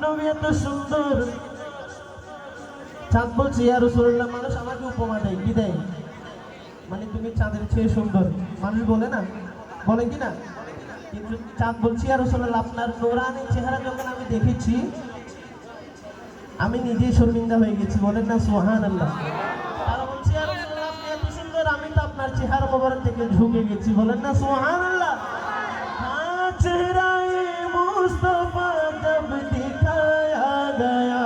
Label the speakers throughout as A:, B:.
A: নবী এত সুন্দর। চাঁদ বলছে ইয়া রাসূলুল্লাহ, মানুষ আমাকে উপমা দেয়, কি দেয়? মানে তুমি চাঁদের চেয়ে সুন্দর, মানুষ বলে না, বলে কি না? কিন্তু চাঁদ বলছে ইয়া রাসূলুল্লাহ, আপনার নূরানী চেহারা যখন আমি দেখেছি আমি নিজেই শর্মিন্দা হয়ে গেছি। বলেন না সুবহানাল্লাহ। তারা বলছে ইয়া রাসূলুল্লাহ, আপনি এত সুন্দর, আমি তো আপনার চেহারা মোবারক থেকে ঝুঁকে গেছি। বলেন না সুবহানাল্লাহ। হ্যাঁ, চেহারায়ে মুস্তাফা জব দিখায়া গয়া,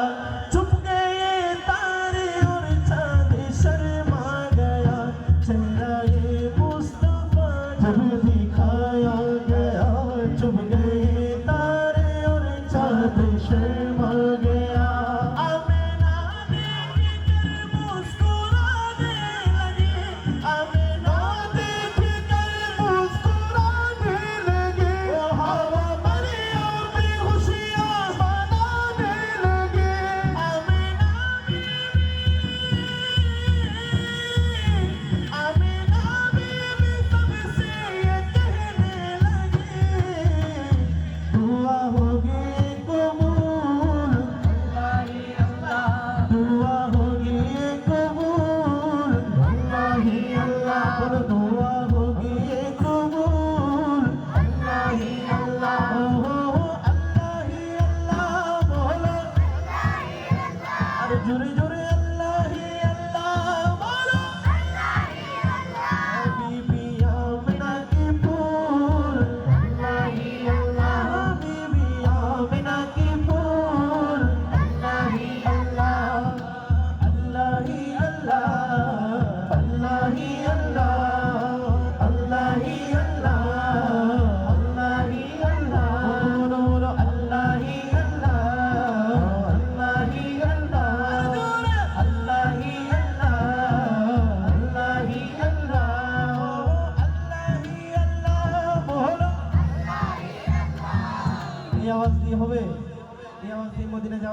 A: চুপ গয়ে তারে और चांद शर्मा गया। চেহারায়ে মুস্তাফা জব দিখায়া গয়া, চুপ গয়ে तारे और चांद शर्मा गया। आमिना देखकर मुस्कुराने लगी, आमिना देखकर मुस्कुराने लगी। वो हवा मरियम में खुशियां मनाने लगी। आमिना बीवी सबसे ये कहने लगी, दुआ होगी कबूल, दुआ होगी कबूल, अल्लाह ही अल्लाह, बोलो दुआ होगी कबूल, अल्लाह ही अल्लाह, हो अल्लाह ही अल्लाह, बोलो अरे जोरे जोरे अल्लाह ही अल्लाह, बोलो बीबी आमिना की फूल, अल्लाह ही अल्लाह, बीबी आमिना की फूल, अल्लाह ही अल्लाह, अल्लाह ही अल्लाह, अल्लाह ही अल्लाह, अल्लाह ही अल्लाह, अल्लाह ही अल्लाह, बोलो बोलो अल्लाह ही अल्लाह, अल्लाह ही अल्लाह, अल्लाह ही अल्लाह, अल्लाह ही अल्लाह, अल्लाह ही अल्लाह, बोलो এই আওয়াজ দিয়ে হবে, এই আওয়াজ দিয়ে মদিনা যাওয়া